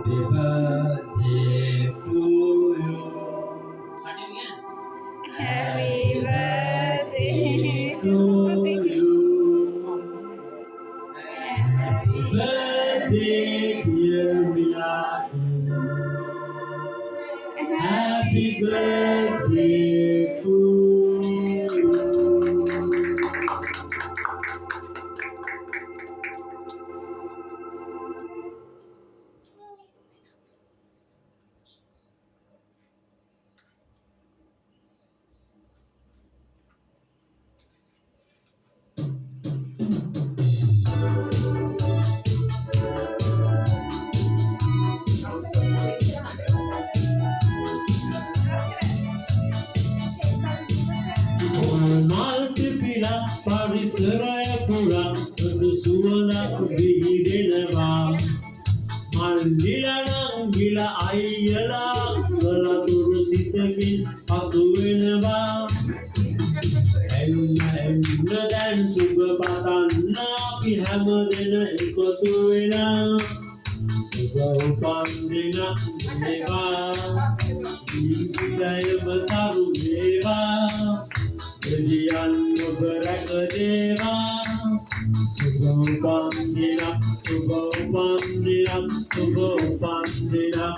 birthday to you. Happy birthday To you. Happy birthday, dear Milady. Happy birthday to you. Maltipila Parisaraya Pura Suvana Vihidenava Mandila Nangila Ayala Galaturu Sitakin Asuvenava Dan Subapatana Pihamadena Ekotuena Subapandina Deva Daya Basaru Deva Kejian bergerak ke deva Subhan dina Subhan dina Subhan dina